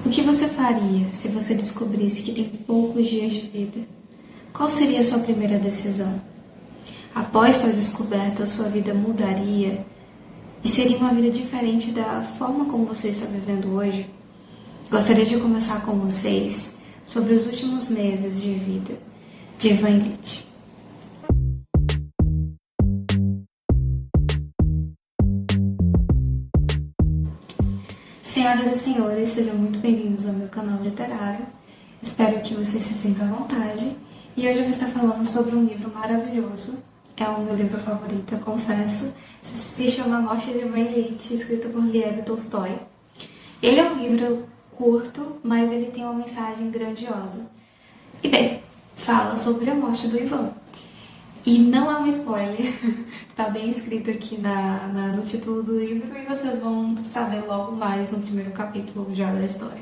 O que você faria se você descobrisse que tem poucos dias de vida? Qual seria a sua primeira decisão? Após tal descoberta, a sua vida mudaria e seria uma vida diferente da forma como você está vivendo hoje? Gostaria de conversar com vocês sobre os últimos meses de vida de Ivan Illich. Senhoras e senhores, sejam muito bem-vindos ao meu canal literário. Espero que vocês se sintam à vontade. E hoje eu vou estar falando sobre um livro maravilhoso. É o meu livro favorito, eu confesso. Se chama A Morte de Ivan Illich, escrito por Lev Tolstói. Ele é um livro curto, mas ele tem uma mensagem grandiosa. E bem, fala sobre a morte do Ivan. E não é um spoiler, tá bem escrito aqui no título do livro e vocês vão saber logo mais no primeiro capítulo já da história.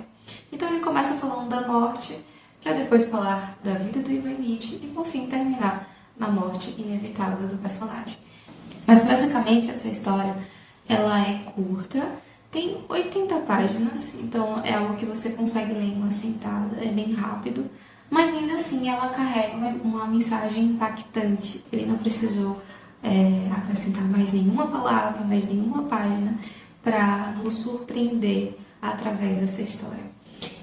Então ele começa falando da morte, para depois falar da vida do Ivan Illich e por fim terminar na morte inevitável do personagem. Mas basicamente essa história, ela é curta, tem 80 páginas, então é algo que você consegue ler em uma sentada, é bem rápido. Mas ainda assim ela carrega uma mensagem impactante. Ele não precisou acrescentar mais nenhuma palavra, mais nenhuma página para nos surpreender através dessa história.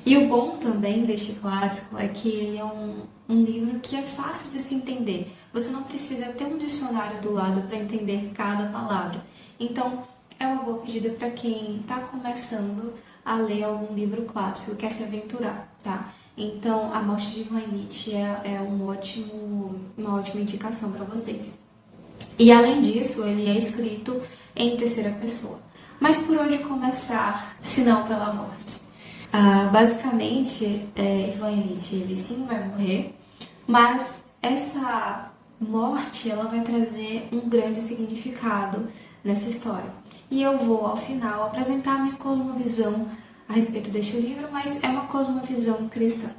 E o bom também deste clássico é que ele é um livro que é fácil de se entender. Você não precisa ter um dicionário do lado para entender cada palavra. Então é uma boa pedida para quem está começando a ler algum livro clássico, quer se aventurar, tá? Então, A Morte de Ivan Illich é uma ótima indicação para vocês. E além disso, ele é escrito em terceira pessoa. Mas por onde começar, se não pela morte? Basicamente, Ivan Illich, ele sim vai morrer, mas essa morte ela vai trazer um grande significado nessa história. E eu vou, ao final, apresentar a minha cosmovisão a respeito deste livro, mas é uma cosmovisão cristã.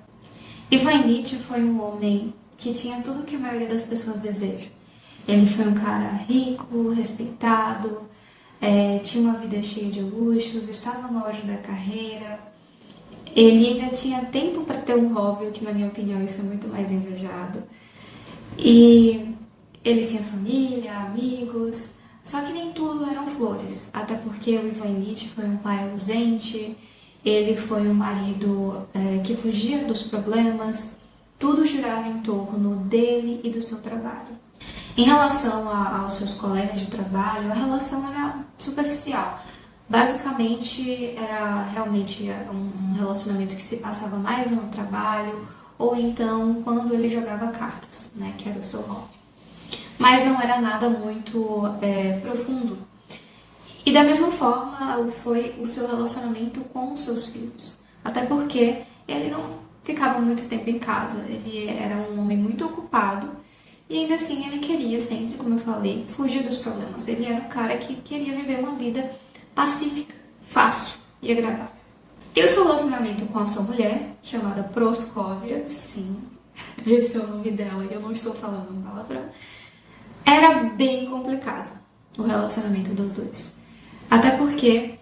Ivan Illich foi um homem que tinha tudo que a maioria das pessoas deseja. Ele foi um cara rico, respeitado, tinha uma vida cheia de luxos, estava no auge da carreira. Ele ainda tinha tempo para ter um hobby, o que na minha opinião isso é muito mais invejado. E ele tinha família, amigos, só que nem tudo eram flores, até porque o Ivan Illich foi um pai ausente, ele foi um marido que fugia dos problemas, tudo girava em torno dele e do seu trabalho. Em relação aos seus colegas de trabalho, a relação era superficial. Basicamente, era realmente um relacionamento que se passava mais no trabalho, ou então quando ele jogava cartas, né, que era o seu hobby. Mas não era nada muito profundo. E da mesma forma foi o seu relacionamento com os seus filhos. Até porque ele não ficava muito tempo em casa, ele era um homem muito ocupado e ainda assim ele queria sempre, como eu falei, fugir dos problemas. Ele era um cara que queria viver uma vida pacífica, fácil e agradável. E o seu relacionamento com a sua mulher, chamada Praskovia, sim, esse é o nome dela e eu não estou falando um palavrão, era bem complicado o relacionamento dos dois. Até porque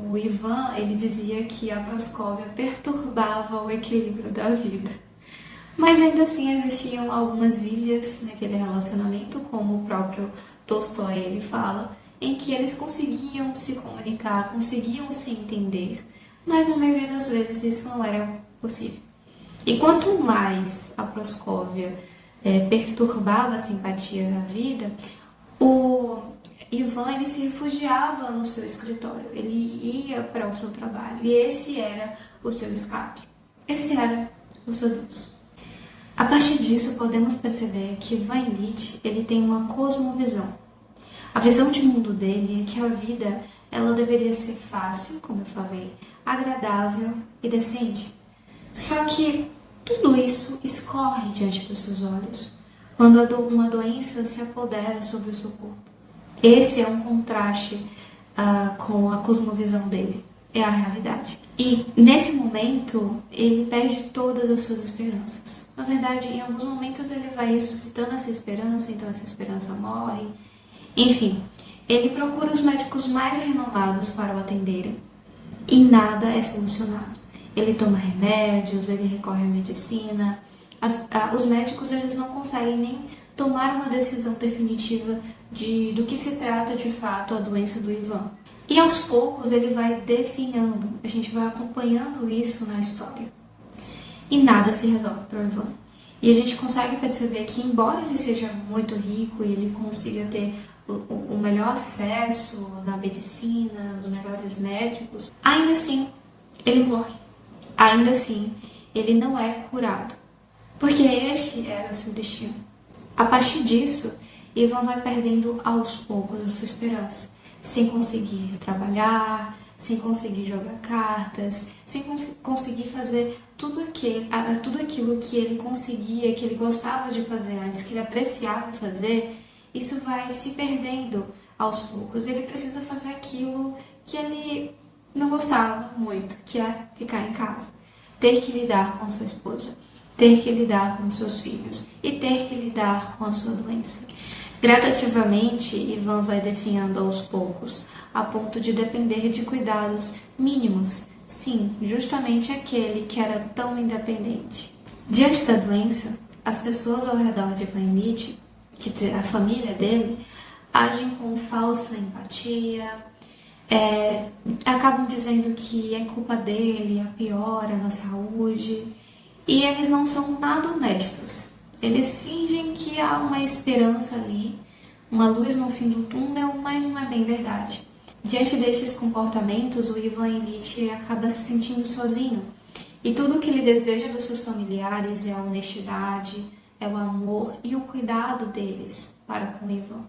o Ivan, ele dizia que a Praskovia perturbava o equilíbrio da vida. Mas ainda assim existiam algumas ilhas naquele relacionamento, como o próprio Tolstói ele fala, em que eles conseguiam se comunicar, conseguiam se entender, mas na maioria das vezes isso não era possível. E quanto mais a Praskovia perturbava a simpatia da vida, o Ivan ele se refugiava no seu escritório, ele ia para o seu trabalho e esse era o seu escape, esse era o seu Deus. A partir disso podemos perceber que Ivan Illich ele tem uma cosmovisão. A visão de mundo dele é que a vida ela deveria ser fácil, como eu falei, agradável e decente. Só que tudo isso escorre diante dos seus olhos quando uma doença se apodera sobre o seu corpo. Esse é um contraste com a cosmovisão dele, é a realidade. E nesse momento ele perde todas as suas esperanças. Na verdade, em alguns momentos ele vai ressuscitando essa esperança, então essa esperança morre. Enfim, ele procura os médicos mais renomados para o atenderem. e nada é solucionado. Ele toma remédios, ele recorre à medicina. Os médicos eles não conseguem nem tomar uma decisão definitiva do que se trata de fato a doença do Ivan. E aos poucos ele vai definhando, a gente vai acompanhando isso na história. E nada se resolve para o Ivan. E a gente consegue perceber que, embora ele seja muito rico e ele consiga ter o melhor acesso na medicina, nos melhores médicos, ainda assim ele morre. Ainda assim ele não é curado. Porque este era o seu destino. A partir disso, Ivan vai perdendo aos poucos a sua esperança, sem conseguir trabalhar, sem conseguir jogar cartas, sem conseguir fazer tudo aquilo que ele conseguia, que ele gostava de fazer antes, que ele apreciava fazer. Isso vai se perdendo aos poucos. Ele precisa fazer aquilo que ele não gostava muito, que é ficar em casa, ter que lidar com sua esposa, ter que lidar com seus filhos e ter que lidar com a sua doença. Gradativamente, Ivan vai definhando aos poucos, a ponto de depender de cuidados mínimos. Sim, justamente aquele que era tão independente. Diante da doença, as pessoas ao redor de Ivan Ilitch, quer dizer, a família dele, agem com falsa empatia, acabam dizendo que é culpa dele, a piora na saúde, e eles não são nada honestos. Eles fingem que há uma esperança ali, uma luz no fim do túnel, mas não é bem verdade. Diante destes comportamentos, o Ivan Ilitch acaba se sentindo sozinho. E tudo o que ele deseja dos seus familiares é a honestidade, é o amor e o cuidado deles para com Ivan.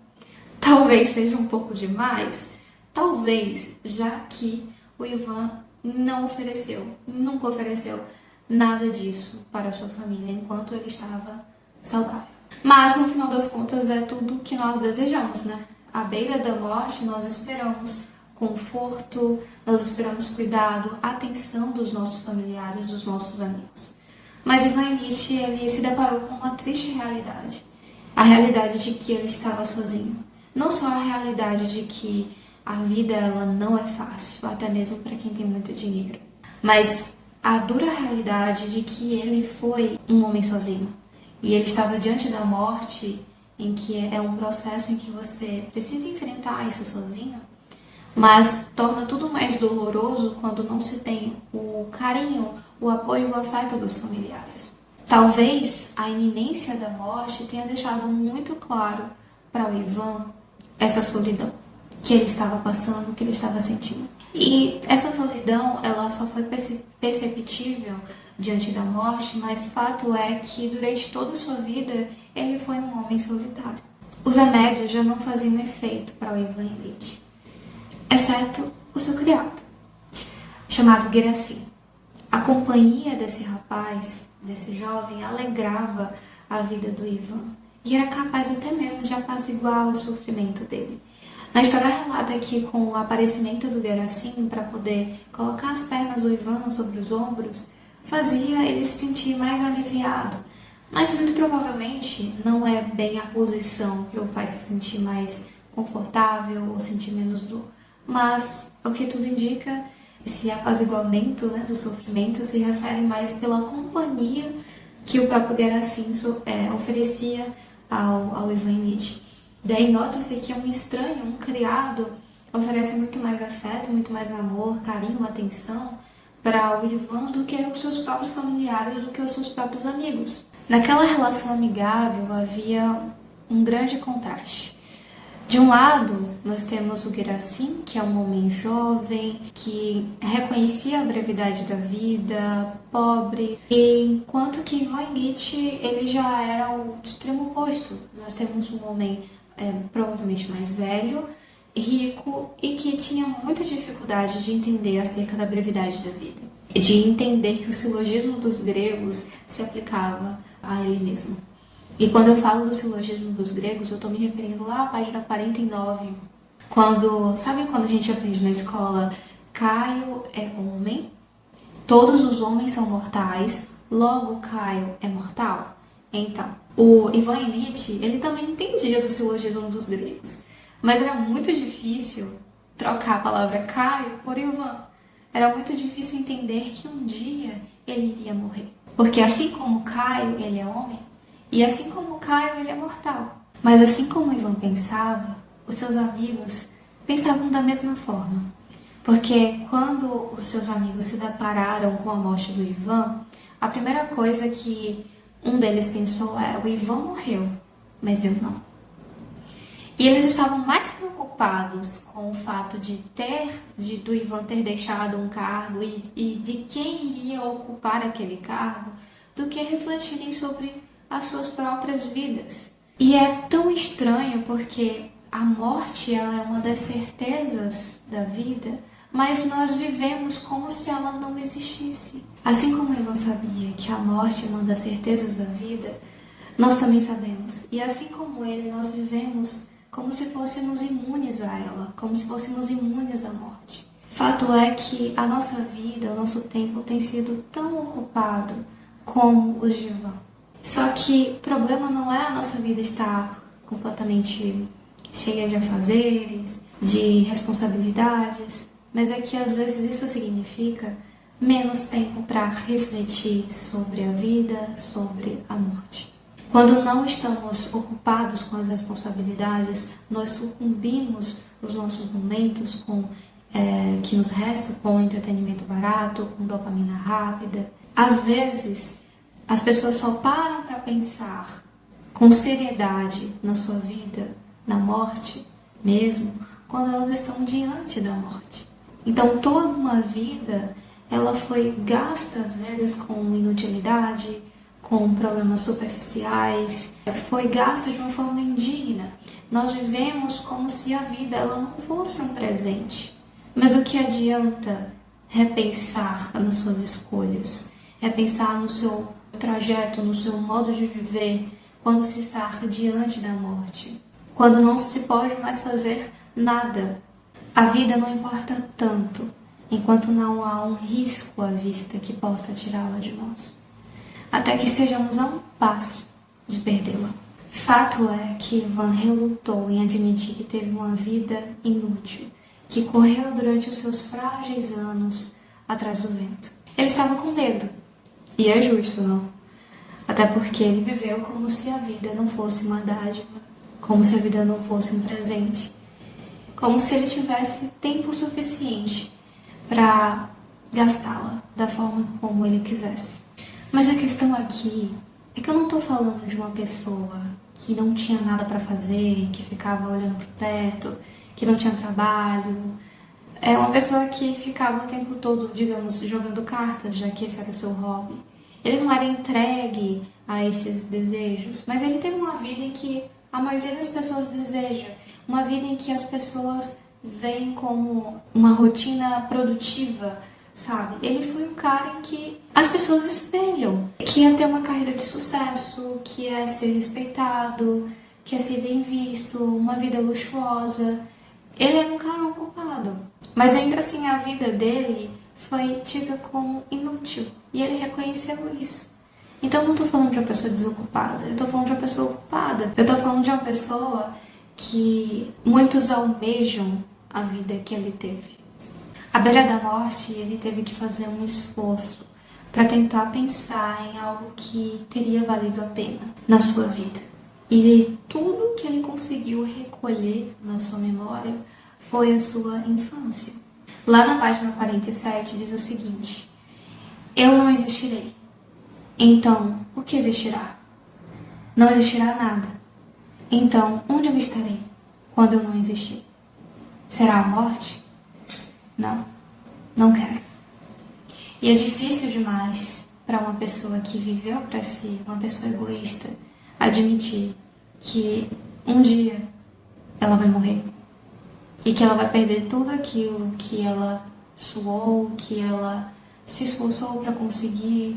Talvez seja um pouco demais, talvez, já que o Ivan nunca ofereceu nada disso para a sua família enquanto ele estava saudável. Mas no final das contas é tudo o que nós desejamos, né? À beira da morte nós esperamos conforto, nós esperamos cuidado, atenção dos nossos familiares, dos nossos amigos. Mas Ivan Ilitch, ele se deparou com uma triste realidade. A realidade de que ele estava sozinho. Não só a realidade de que a vida ela não é fácil, até mesmo para quem tem muito dinheiro, mas a dura realidade de que ele foi um homem sozinho. E ele estava diante da morte, em que é um processo em que você precisa enfrentar isso sozinho, mas torna tudo mais doloroso quando não se tem o carinho, o apoio e o afeto dos familiares. Talvez a iminência da morte tenha deixado muito claro para o Ivan essa solidão que ele estava passando, que ele estava sentindo. E essa solidão, ela só foi perceptível diante da morte, mas fato é que durante toda a sua vida ele foi um homem solitário. Os remédios já não faziam efeito para o Ivan Ilitch, exceto o seu criado, chamado Gerasim. A companhia desse rapaz, desse jovem, alegrava a vida do Ivan e era capaz até mesmo de apaziguar o sofrimento dele. Na história relata que com o aparecimento do Gerasim para poder colocar as pernas do Ivan sobre os ombros, fazia ele se sentir mais aliviado. Mas muito provavelmente não é bem a posição que o faz se sentir mais confortável ou sentir menos dor. Mas, o que tudo indica, esse apaziguamento, né, do sofrimento se refere mais pela companhia que o próprio Gerasim oferecia ao Ivan Ilitch. Daí nota-se que um estranho, um criado, oferece muito mais afeto, muito mais amor, carinho, atenção para o Ivan do que os seus próprios familiares, do que os seus próprios amigos. Naquela relação amigável havia um grande contraste. De um lado, nós temos o Gerasim, que é um homem jovem, que reconhecia a brevidade da vida, pobre, enquanto que Ivan Ilitch, ele já era o extremo oposto. Nós temos um homem provavelmente mais velho, rico e que tinha muita dificuldade de entender acerca da brevidade da vida, de entender que o silogismo dos gregos se aplicava a ele mesmo. E quando eu falo do silogismo dos gregos, eu estou me referindo lá à página 49, sabe quando a gente aprende na escola, Caio é homem, todos os homens são mortais, logo Caio é mortal? Então, o Ivan Ilitch, ele também entendia do silogismo dos gregos, mas era muito difícil trocar a palavra Caio por Ivan. era muito difícil entender que um dia ele iria morrer. Porque assim como Caio, ele é homem, e assim como Caio, ele é mortal. Mas assim como Ivan pensava, os seus amigos pensavam da mesma forma. Porque quando os seus amigos se depararam com a morte do Ivan, a primeira coisa que um deles pensou é: o Ivan morreu, mas eu não. E eles estavam mais preocupados com o fato do Ivan ter deixado um cargo e de quem iria ocupar aquele cargo, do que refletirem sobre as suas próprias vidas. E é tão estranho porque a morte, ela é uma das certezas da vida, mas nós vivemos como se ela não existisse. Assim como Ivan sabia que a morte é uma das certezas da vida, nós também sabemos. E assim como ele, nós vivemos como se fôssemos imunes a ela, como se fôssemos imunes à morte. Fato é que a nossa vida, o nosso tempo tem sido tão ocupado como o de Ivan. Só que o problema não é a nossa vida estar completamente cheia de afazeres, de responsabilidades, mas é que às vezes isso significa menos tempo para refletir sobre a vida, sobre a morte. Quando não estamos ocupados com as responsabilidades, nós sucumbimos os nossos momentos que nos resta com entretenimento barato, com dopamina rápida. Às vezes, as pessoas só param para pensar com seriedade na sua vida, na morte mesmo, quando elas estão diante da morte. Então, toda uma vida, ela foi gasta às vezes com inutilidade, com problemas superficiais, foi gasta de uma forma indigna. Nós vivemos como se a vida ela não fosse um presente. Mas do que adianta repensar nas suas escolhas? Repensar no seu trajeto, no seu modo de viver, quando se está diante da morte? Quando não se pode mais fazer nada. A vida não importa tanto, enquanto não há um risco à vista que possa tirá-la de nós. Até que estejamos a um passo de perdê-la. Fato é que Ivan relutou em admitir que teve uma vida inútil, que correu durante os seus frágeis anos atrás do vento. Ele estava com medo, e é justo, não? Até porque ele viveu como se a vida não fosse uma dádiva, como se a vida não fosse um presente, como se ele tivesse tempo suficiente para gastá-la da forma como ele quisesse. Mas a questão aqui é que eu não estou falando de uma pessoa que não tinha nada para fazer, que ficava olhando pro teto, que não tinha trabalho. É uma pessoa que ficava o tempo todo, digamos, jogando cartas, já que esse era o seu hobby. Ele não era entregue a esses desejos, mas ele teve uma vida em que a maioria das pessoas deseja. Uma vida em que as pessoas veem como uma rotina produtiva, sabe? Ele foi um cara em que as pessoas espelham, que ia ter uma carreira de sucesso, que ia ser respeitado, que ia ser bem visto, uma vida luxuosa. Ele era um cara ocupado, mas ainda assim a vida dele foi tida como inútil, e ele reconheceu isso. Então eu não estou falando de uma pessoa desocupada, eu estou falando de uma pessoa ocupada. Eu estou falando de uma pessoa que muitos almejam a vida que ele teve. À beira da morte, ele teve que fazer um esforço para tentar pensar em algo que teria valido a pena na sua vida. E tudo que ele conseguiu recolher na sua memória foi a sua infância. Lá na página 47 diz o seguinte: eu não existirei. Então, o que existirá? Não existirá nada. Então, onde eu estarei quando eu não existir? Será a morte? Não, não quero. E é difícil demais para uma pessoa que viveu para si, uma pessoa egoísta, admitir que um dia ela vai morrer e que ela vai perder tudo aquilo que ela suou, que ela se esforçou para conseguir,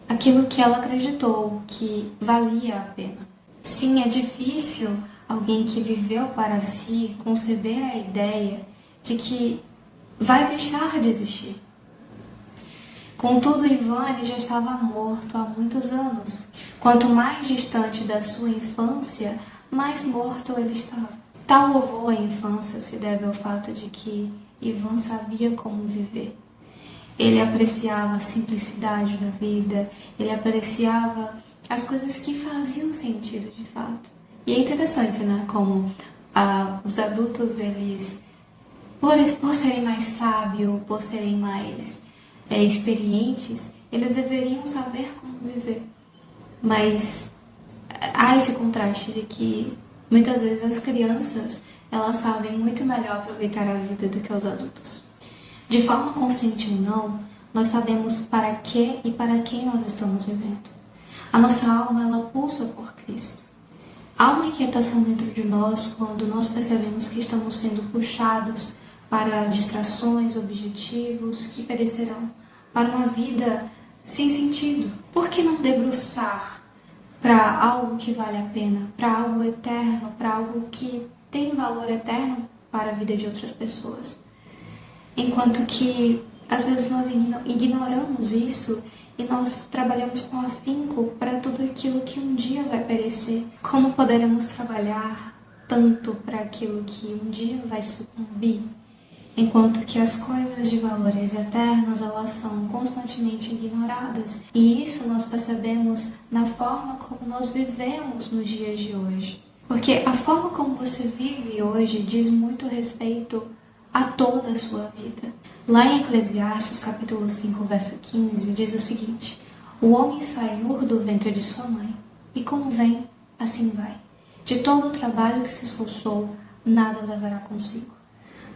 aquilo que ela acreditou que valia a pena. Sim, é difícil alguém que viveu para si conceber a ideia de que vai deixar de existir. Contudo, Ivan ele já estava morto há muitos anos. Quanto mais distante da sua infância, mais morto ele estava. Tal louvor à infância se deve ao fato de que Ivan sabia como viver. Ele apreciava a simplicidade da vida, ele apreciava as coisas que faziam sentido de fato. E é interessante, né? Como os adultos, eles, por serem mais sábios, por serem mais experientes, eles deveriam saber como viver. Mas há esse contraste de que muitas vezes as crianças, elas sabem muito melhor aproveitar a vida do que os adultos. De forma consciente ou não, nós sabemos para que e para quem nós estamos vivendo. A nossa alma, ela pulsa por Cristo. Há uma inquietação dentro de nós quando nós percebemos que estamos sendo puxados para distrações, objetivos que perecerão, para uma vida sem sentido. Por que não debruçar para algo que vale a pena, para algo eterno, para algo que tem valor eterno para a vida de outras pessoas? Enquanto que, às vezes, nós ignoramos isso e nós trabalhamos com afinco para tudo aquilo que um dia vai perecer. Como poderemos trabalhar tanto para aquilo que um dia vai sucumbir? Enquanto que as coisas de valores eternos, elas são constantemente ignoradas. E isso nós percebemos na forma como nós vivemos nos dias de hoje. Porque a forma como você vive hoje diz muito respeito a toda a sua vida. Lá em Eclesiastes, capítulo 5, verso 15, diz o seguinte: o homem sai nu do ventre de sua mãe, e como vem, assim vai. De todo o trabalho que se esforçou, nada levará consigo.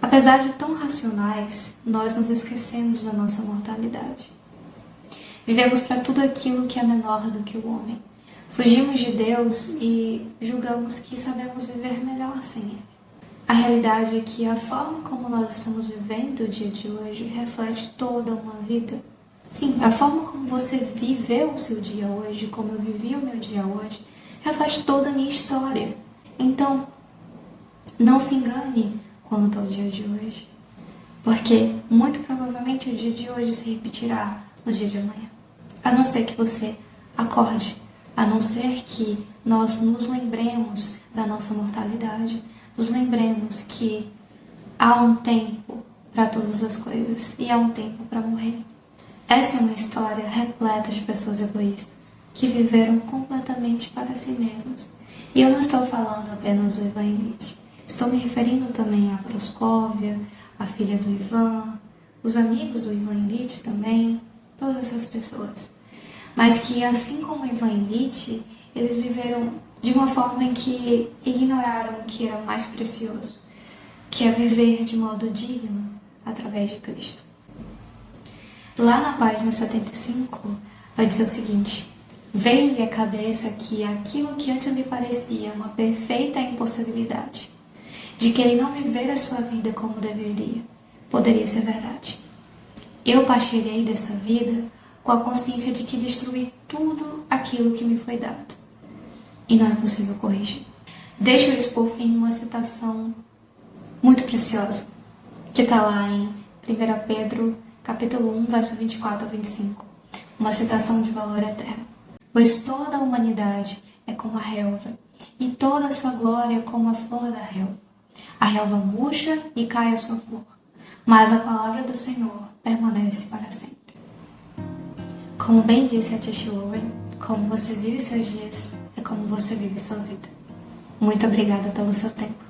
Apesar de tão racionais, nós nos esquecemos da nossa mortalidade. Vivemos para tudo aquilo que é menor do que o homem. Fugimos de Deus e julgamos que sabemos viver melhor sem Ele. A realidade é que a forma como nós estamos vivendo o dia de hoje reflete toda uma vida. Sim, a forma como você viveu o seu dia hoje, como eu vivi o meu dia hoje, reflete toda a minha história. Então, não se engane quanto ao dia de hoje, porque muito provavelmente o dia de hoje se repetirá no dia de amanhã. A não ser que você acorde, a não ser que nós nos lembremos da nossa mortalidade, nos lembremos que há um tempo para todas as coisas e há um tempo para morrer. Essa é uma história repleta de pessoas egoístas que viveram completamente para si mesmas. E eu não estou falando apenas do Ivan Illich. Estou me referindo também a Proscóvia, a filha do Ivan, os amigos do Ivan Illich também, todas essas pessoas. Mas que, assim como Ivan Illich, eles viveram de uma forma em que ignoraram o que era mais precioso, que é viver de modo digno através de Cristo. Lá na página 75, vai dizer o seguinte: veio-lhe à cabeça que aquilo que antes lhe parecia uma perfeita impossibilidade, de que ele não vivera a sua vida como deveria, poderia ser verdade. Eu partirei dessa vida com a consciência de que destruí tudo aquilo que me foi dado. E não é possível corrigir. Deixa eu expor, por fim, uma citação muito preciosa, que está lá em 1 Pedro, capítulo 1, verso 24 a 25. Uma citação de valor eterno. Pois toda a humanidade é como a relva, e toda a sua glória como a flor da relva. A relva murcha e cai a sua flor, mas a palavra do Senhor permanece para sempre. Como bem disse a Tia Owen, como você vive seus dias, é como você vive sua vida. Muito obrigada pelo seu tempo.